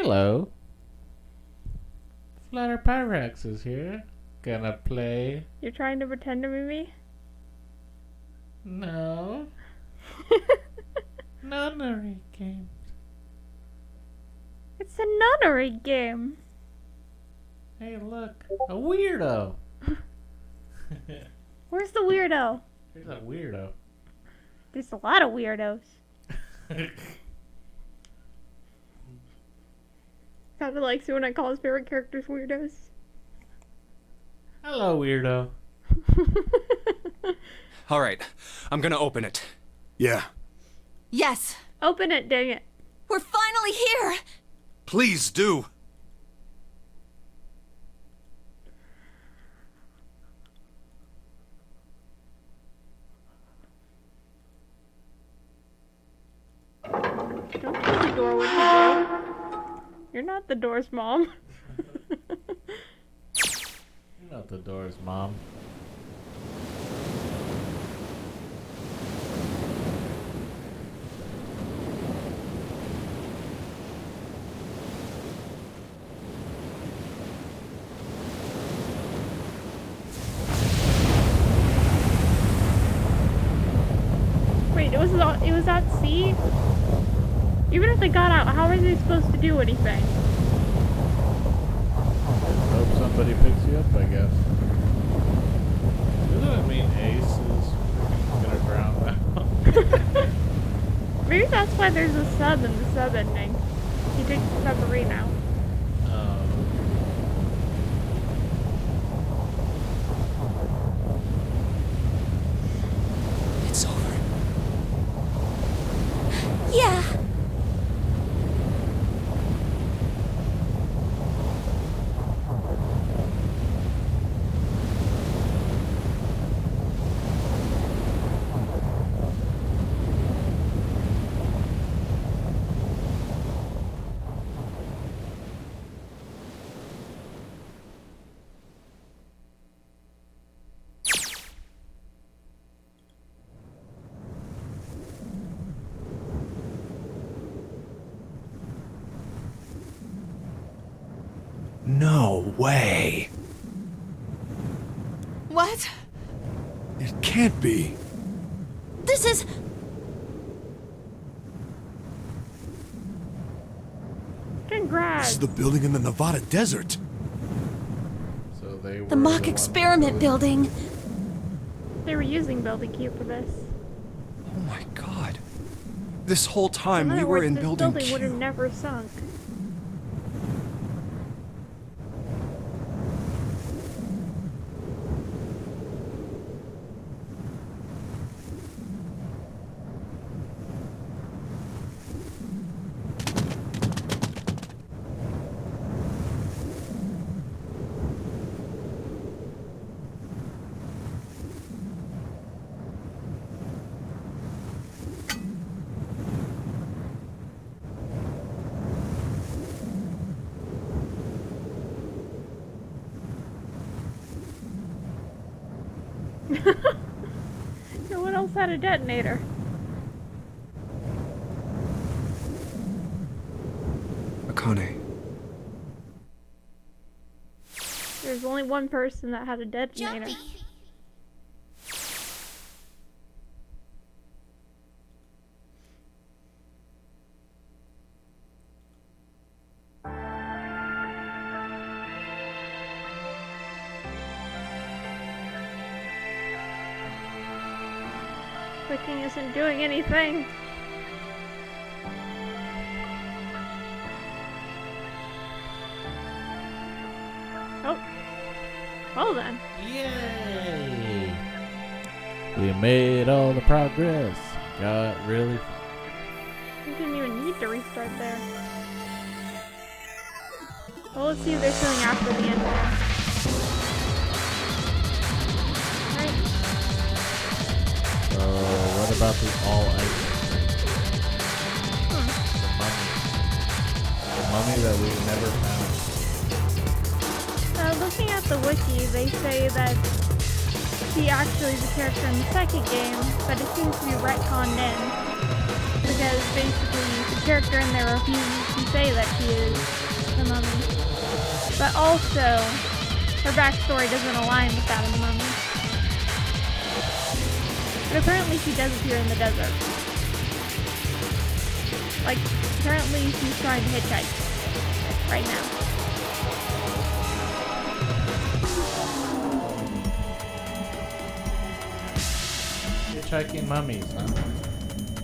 Hello. Flutter Pyrex is here. Gonna play. You're trying to pretend to be me? No. Nonary game. It's a nonary game. Hey, look. A weirdo. Where's the weirdo? There's a weirdo. There's a lot of weirdos. Kinda likes it when I call his favorite characters weirdos. Hello, weirdo. All right, I'm gonna open it. Yeah. Yes, Open it, dang it. we're finally here. Please do. Don't tell the door what to do. You're not the door's mom. You're not the door's mom. Wait, it was at sea? Even if they got out, how are they supposed to do anything? Hope somebody picks you up, I guess. Doesn't it mean Ace is gonna drown now? Maybe that's why there's a sub in the sub ending. He takes the submarine out. It's over. Yeah. No way. What? It can't be. This is... Congrats! This is the building in the Nevada desert. So they were the mock ones experiment that was- building. They were using Building Q for this. Oh my god. This whole time In we other were words, in this building building would have Q. never sunk. No one else had a detonator. Akane. There's only one person that had a detonator. Clicking isn't doing anything. Oh. Well then. Yay! We made all the progress. Got really far. We didn't even need to restart there. Well, let's see if there's something after the end there. Right. So, what about the all ice? The mummy that we never found. Looking at the wiki, they say that she actually is a character in the second game, but it seems to be retconned in. Because basically, the character in there refuses to be say that she is the mummy. But also, her backstory doesn't align with that of the mummy. But apparently she does appear in the desert. Like, apparently she's trying to hitchhike right now. Hitchhiking mummies, huh?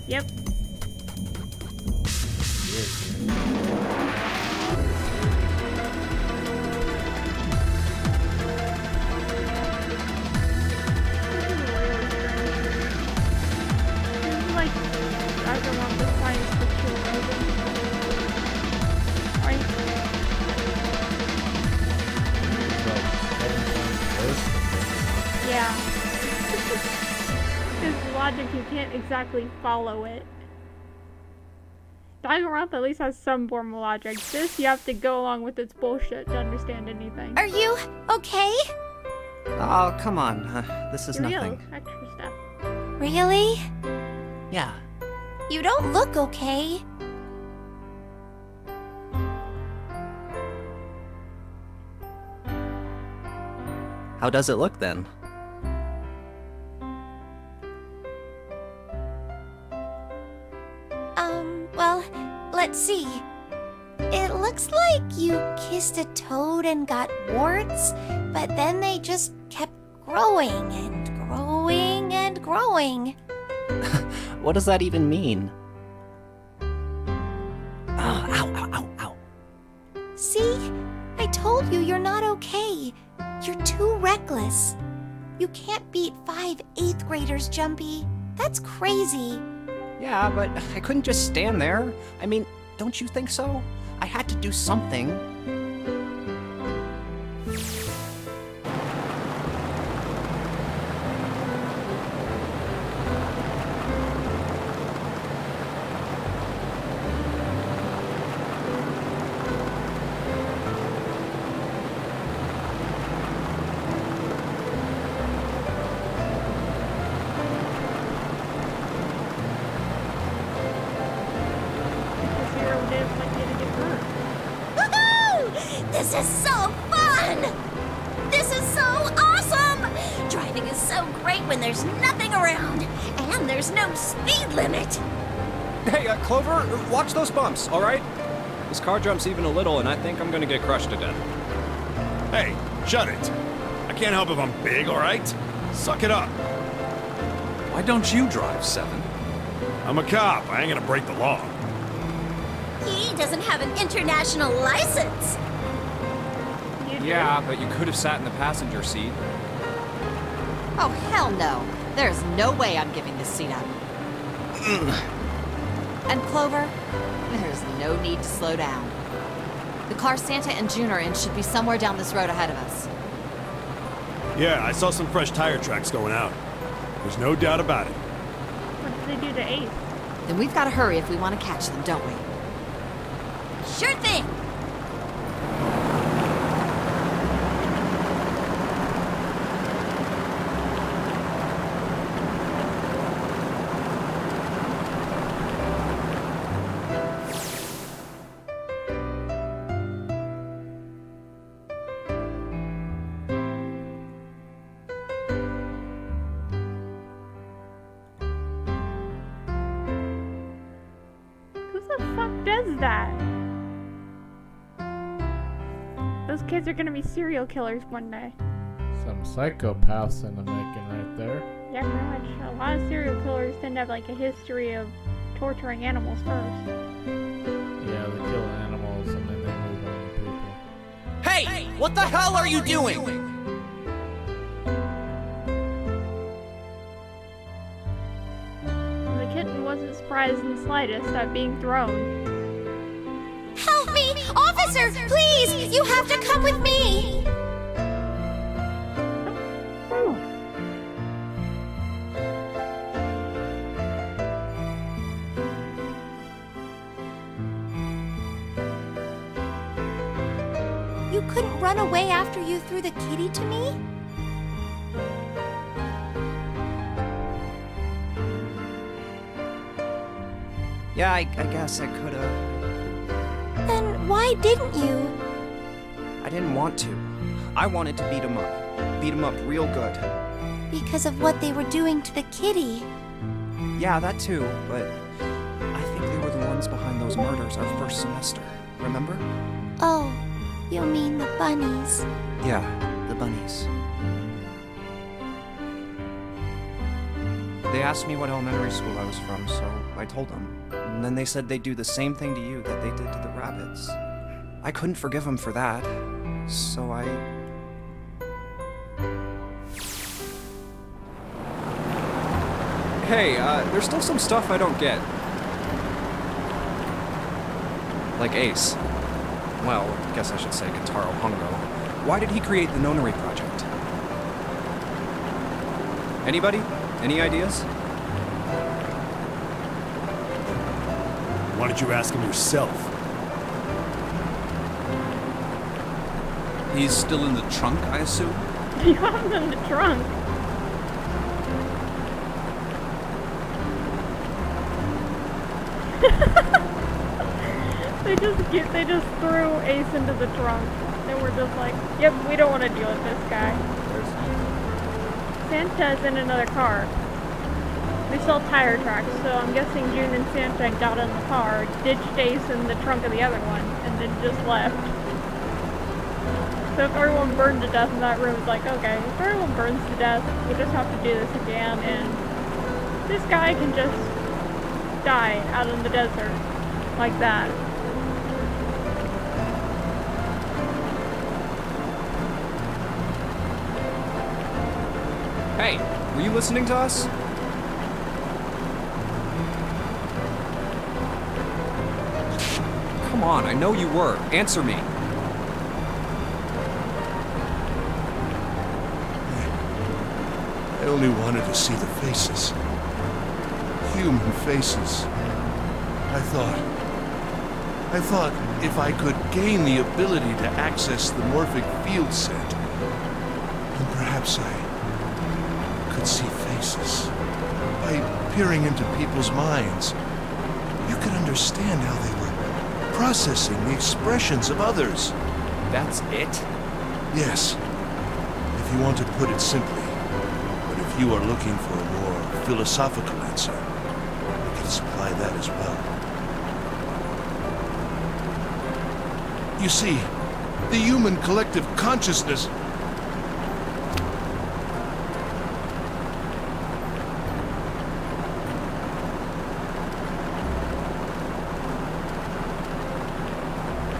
Yep. Yeah. His logic, you can't exactly follow it. Danganronpa at least has some form of logic. This, you have to go along with its bullshit to understand anything. Are you okay? Oh, come on. This is Real nothing. extra stuff. Really? Yeah. You don't look okay. How does it look then? Well, let's see. It looks like you kissed a toad and got warts, but then they just kept growing and growing and growing. What does that even mean? Oh, ow, ow, ow, ow. See? I told you you're not okay. You're too reckless. You can't beat 5 8th graders, Jumpy. That's crazy. Yeah, but I couldn't just stand there. I mean, don't you think so? I had to do something. This is so fun! This is so awesome! Driving is so great when there's nothing around, and there's no speed limit. Hey, Clover, watch those bumps, all right? This car jumps even a little, and I think I'm gonna get crushed to death. Hey, shut it. I can't help if I'm big, all right? Suck it up. Why don't you drive, Seven? I'm a cop. I ain't gonna break the law. He doesn't have an international license. Yeah, but you could have sat in the passenger seat. Oh, hell no. There's no way I'm giving this seat up. And Clover, there's no need to slow down. The car Santa and June are in should be somewhere down this road ahead of us. Yeah, I saw some fresh tire tracks going out. There's no doubt about it. What did they do to Ace? Then we've got to hurry if we want to catch them, don't we? Sure thing. Who the fuck does that? Those kids are gonna be serial killers one day. Some psychopaths in the making right there. Yeah, pretty much. A lot of serial killers tend to have like a history of torturing animals first. Yeah, they kill animals and then they move on to people. Hey! What the hell are you doing? And the kitten wasn't surprised in the slightest at being thrown. Help me! Officer, please! You have to come with me! You couldn't run away after you threw the kitty to me? Yeah, I guess I could have. Why didn't you? I didn't want to. I wanted to beat him up. Beat him up real good. Because of what they were doing to the kitty. Yeah, that too, but I think they were the ones behind those murders our first semester. Remember? Oh, you mean the bunnies. Yeah, the bunnies. They asked me what elementary school I was from, so I told them. And then they said they'd do the same thing to you that they did to the rabbits. I couldn't forgive them for that, so I... Hey, there's still some stuff I don't get. Like Ace. Well, I guess I should say Kentaro Hongo. Why did he create the Nonary project? Anybody? Any ideas? Why don't you ask him yourself? He's still in the trunk, I assume? You have him in the trunk. They just threw Ace into the trunk. And we're just like, yep, we don't want to deal with this guy. Where's Santa's in another car. We saw tire tracks, so I'm guessing June and Santa got in the car, ditched Ace in the trunk of the other one, and then just left. So if everyone burned to death in that room, it's like, okay, if everyone burns to death, we'll just have to do this again, and this guy can just die out in the desert like that. Hey, were you listening to us? Come on, I know you were. Answer me. I only wanted to see the faces. Human faces. I thought if I could gain the ability to access the morphic field set, then perhaps I could see faces. By peering into people's minds, you could understand how they were processing the expressions of others. That's it? Yes, if you want to put it simply. But if you are looking for a more philosophical answer, I can supply that as well. You see, the human collective consciousness...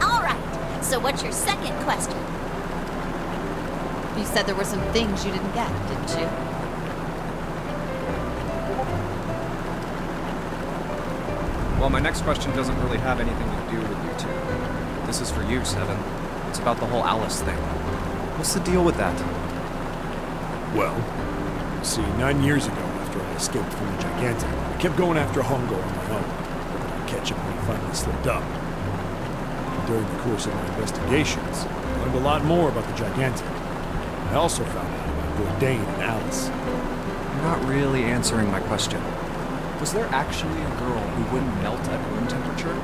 All right, so what's your second question? You said there were some things you didn't get, didn't you? Well, my next question doesn't really have anything to do with you two. This is for you, Seven. It's about the whole Alice thing. What's the deal with that? Well, see, 9 years ago, after I escaped from the Gigantic, I kept going after Hongo on my own, hoping I'd catch him when he finally slipped up. And during the course of my investigations, I learned a lot more about the Gigantic. I also found out about Bourdain and Alice. You're not really answering my question. Was there actually a girl who wouldn't melt at room temperature?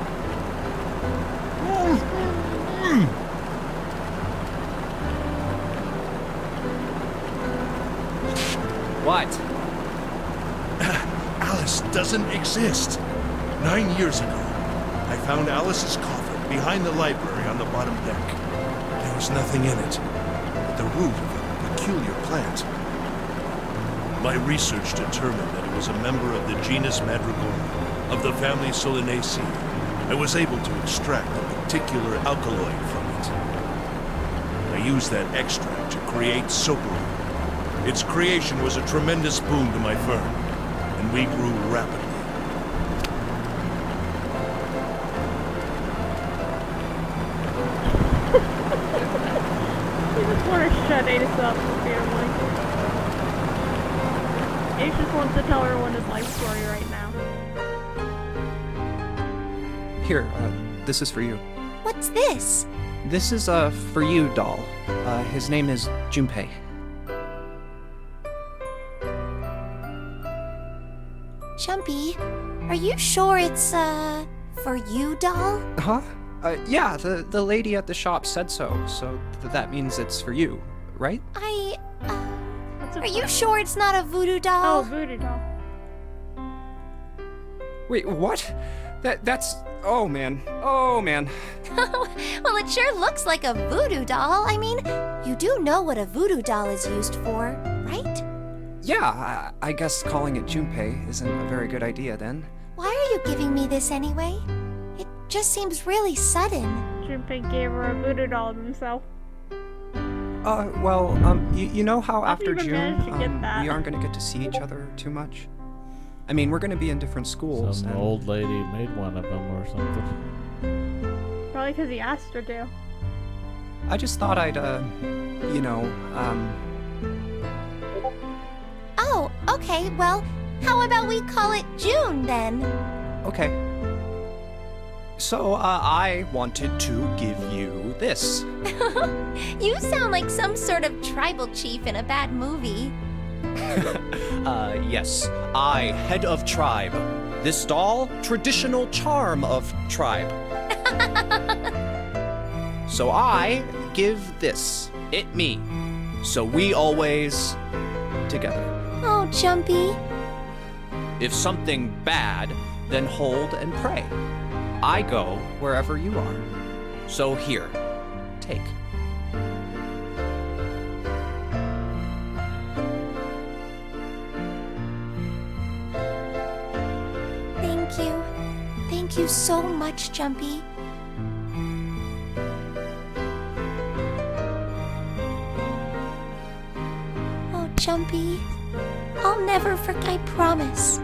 What? Alice doesn't exist. 9 years ago, I found Alice's coffin behind the library on the bottom deck. There was nothing in it but the root of a peculiar plant. My research determined that it was a member of the genus Madrigorum, of the family Solanaceae. I was able to extract a particular alkaloid from it. I used that extract to create Soperum. Its creation was a tremendous boon to my firm, and we grew rapidly. You just want to shut Ace up for family. Ace just wants to tell everyone his life story right now. Here, this is for you. What's this? This is, for you, doll. His name is Junpei. Chumpy, are you sure it's, for you, doll? Huh? Yeah, the lady at the shop said so, so that means it's for you, right? What's Are you sure it's not a voodoo Oh, doll? voodoo doll. Wait, what? That's... Oh, man. Oh, man. Well, it sure looks like a voodoo doll. I mean, you do know what a voodoo doll is used for, right? Yeah, I guess calling it Junpei isn't a very good idea then. Why are you giving me this anyway? It just seems really sudden. Junpei gave her a voodoo doll of himself. Well, you know how How'd you after even June, manage to get that? we aren't gonna get to see each other too much? I mean, we're gonna be in different schools, Some and... old lady made one of them or something. Probably because he asked her to. I just thought I'd, Oh, okay, well, how about we call it June then? Okay. So, I wanted to give you this. You sound like some sort of tribal chief in a bad movie. Yes. I, head of tribe. This doll, traditional charm of tribe. So I give this, it me. So we always together. Oh, Jumpy. If something bad, then hold and pray. I go wherever you are. So here, take. Thank you. Thank you so much, Jumpy. Oh, Jumpy. I'll never forget, I promise.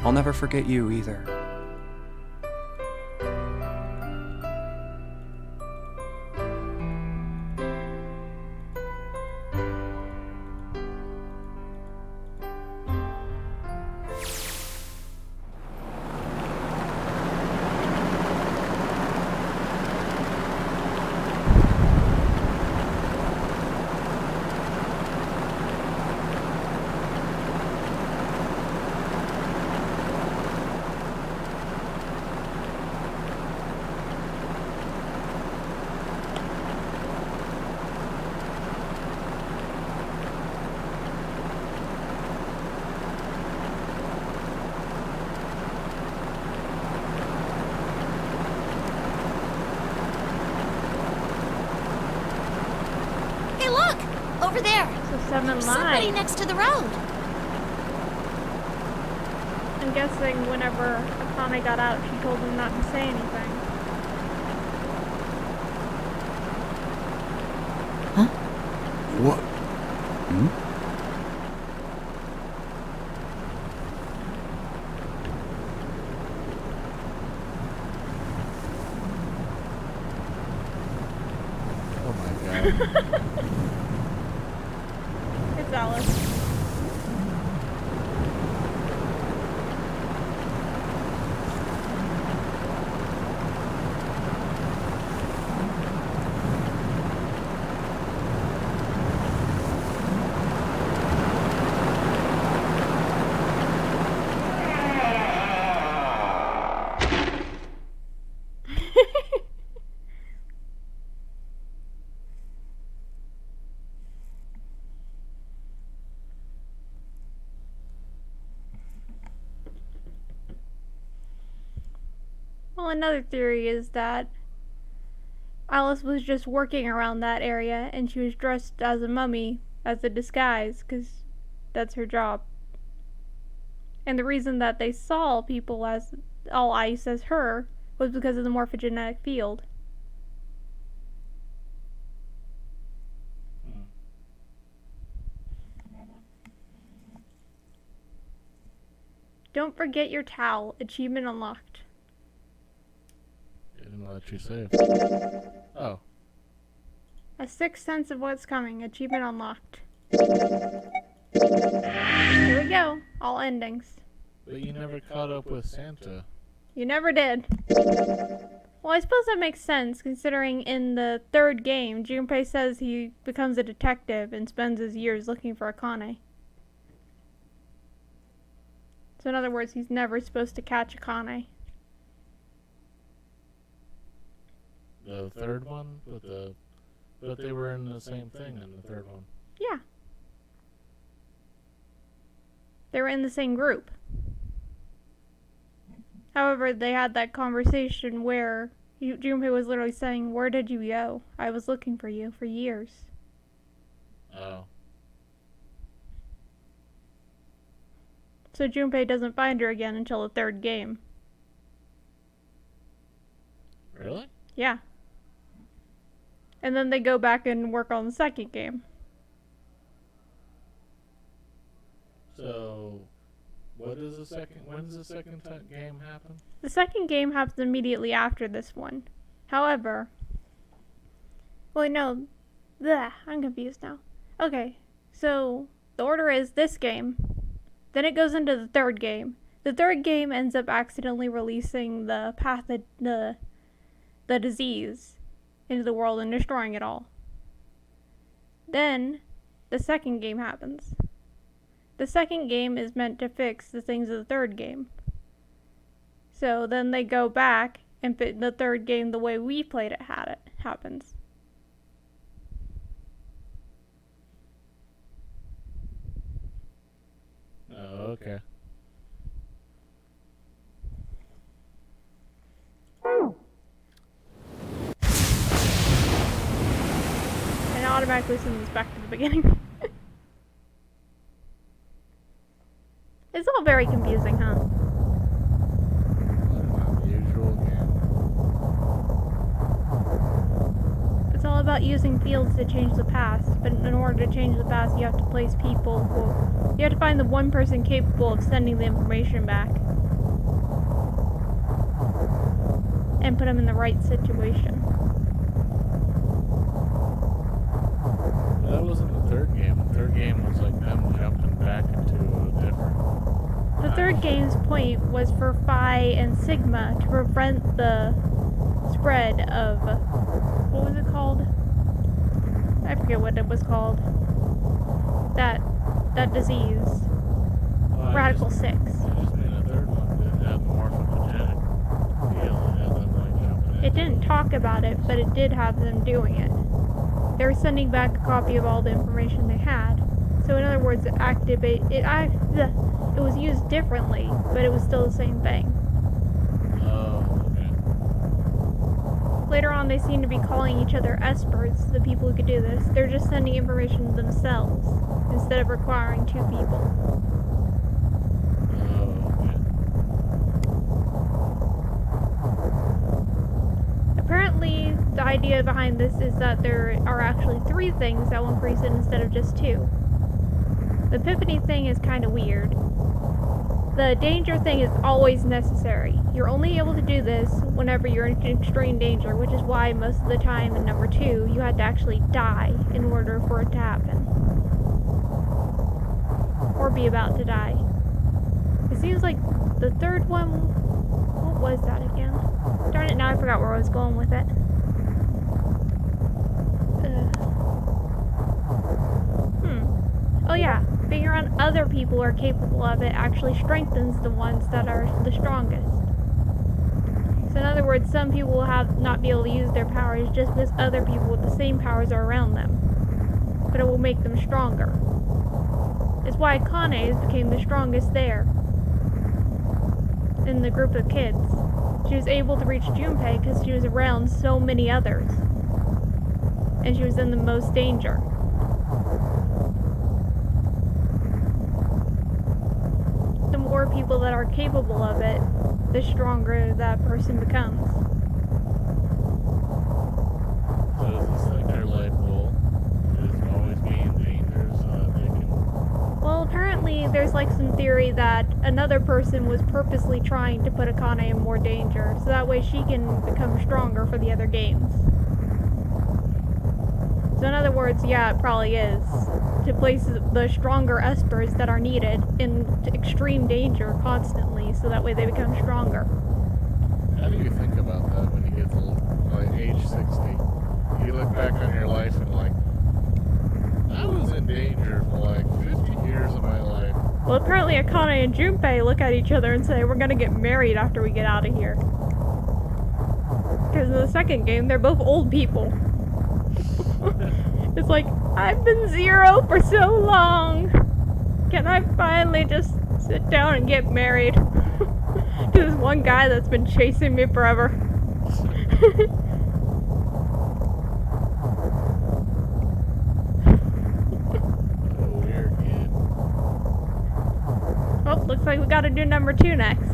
I'll never forget you either. Hey, look! Over there! So 7 Somebody lives. next to the road. I'm guessing whenever Akane got out, she told him not to say anything. What? Oh my god. It's Alice. Well, another theory is that Alice was just working around that area and she was dressed as a mummy as a disguise because that's her job. And the reason that they saw people as all ice as her was because of the morphogenetic field. Don't forget your towel. Achievement unlocked. Didn't let you save. Oh. A sixth sense of what's coming. Achievement unlocked. Here we go. All endings. But you never caught up with Santa. You never did. Well, I suppose that makes sense, considering in the third game, Junpei says he becomes a detective and spends his years looking for Akane. So in other words, he's never supposed to catch Akane. The third one, but they were in the same thing in the third one. Yeah. They were in the same group. However, they had that conversation where Junpei was literally saying, "Where did you go? I was looking for you for years." Oh. So Junpei doesn't find her again until the third game. Really? Yeah. And then they go back and work on the second game. So, when does the second game happen? The second game happens immediately after this one. However, well, no, I'm confused now. Okay, so the order is this game, then it goes into the third game. The third game ends up accidentally releasing the disease into the world and destroying it all. Then the second game happens. The second game is meant to fix the things of the third game. So then they go back and fit the third game the way we played it happens. Oh, okay. And it automatically sends us back to the beginning. It's all very confusing, huh? What an unusual game. It's all about using fields to change the past, but in order to change the past, you have to place people who... You have to find the one person capable of sending the information back. And put them in the right situation. That wasn't the third game. The third game was like them jumping back into a different... The third game's point was for Phi and Sigma to prevent the spread of... What was it called? I forget what it was called. That disease. Well, Radical 6. I just mean the third one didn't have the morphogenic deal. It had them like jumping in. It didn't talk about it, but it did have them doing it. They were sending back a copy of all the information they had. So in other words, it was used differently, but it was still the same thing. Oh, okay. Later on, they seem to be calling each other espers, the people who could do this. They're just sending information themselves, instead of requiring two people. Oh, okay. Apparently, the idea behind this is that there are actually 3 things that will increase it instead of just 2. The epiphany thing is kind of weird. The danger thing is always necessary. You're only able to do this whenever you're in extreme danger, which is why most of the time in number 2, you had to actually die in order for it to happen. Or be about to die. It seems like the third one... What was that again? Darn it, now I forgot where I was going with it. Oh yeah, being around other people who are capable of it actually strengthens the ones that are the strongest. So in other words, some people will not be able to use their powers just because other people with the same powers are around them. But it will make them stronger. It's why Akane became the strongest there. In the group of kids. She was able to reach Junpei because she was around so many others. And she was in the most danger. The more people that are capable of it, the stronger that person becomes. So is this like their life goal? Just always be in danger so that they can... Well, apparently there's like some theory that another person was purposely trying to put Akane in more danger, so that way she can become stronger for the other games. So in other words, yeah, it probably is. To place the stronger espers that are needed in extreme danger constantly, so that way they become stronger. How do you think about that when you get to like age 60? You look back on your life and like, I was in danger for like 50 years of my life. Well, apparently Akane and Junpei look at each other and say, we're gonna get married after we get out of here. Because in the second game, they're both old people. It's like, I've been Zero for so long. Can I finally just sit down and get married? To this one guy that's been chasing me forever. Weird kid. Oh, looks like we gotta do number 2 next.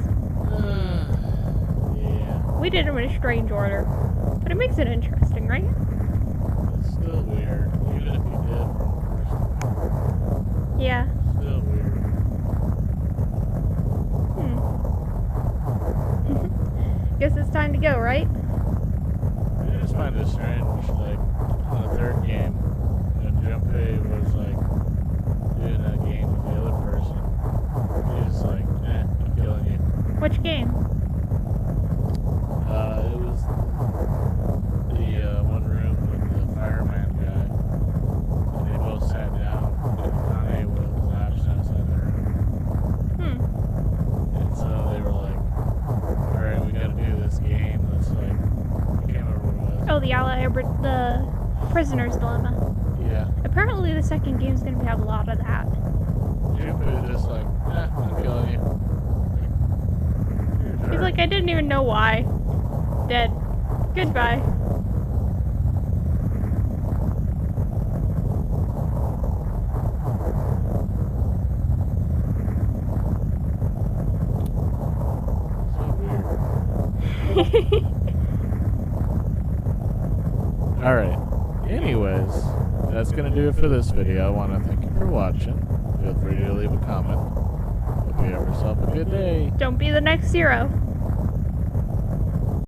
Yeah, We did them in a strange order. But it makes it interesting, right? it's still weird. Even if you did from first, Yeah. still weird. Guess it's time to go, right? I just find it strange, like, on the third game, when Junpei was, like, doing a game with the other person, he's just like, I'm killing you. Which game? It was the one room with the fireman guy, and they both sat down, and Kanye was latched outside the room. And so they were like, alright, we gotta do this game that's like, I can't remember what it was. Oh, the prisoner's dilemma. Yeah. Apparently the second game's gonna have a lot of that. Junpei was just like, I'm killing you. You're a He's jerk. like, I didn't even know why. Dead. Goodbye. So weird. Alright. Anyways, that's gonna do it for this video. I want to thank you for watching. Feel free to leave a comment. Hope you have yourself a good day. Don't be the next Zero.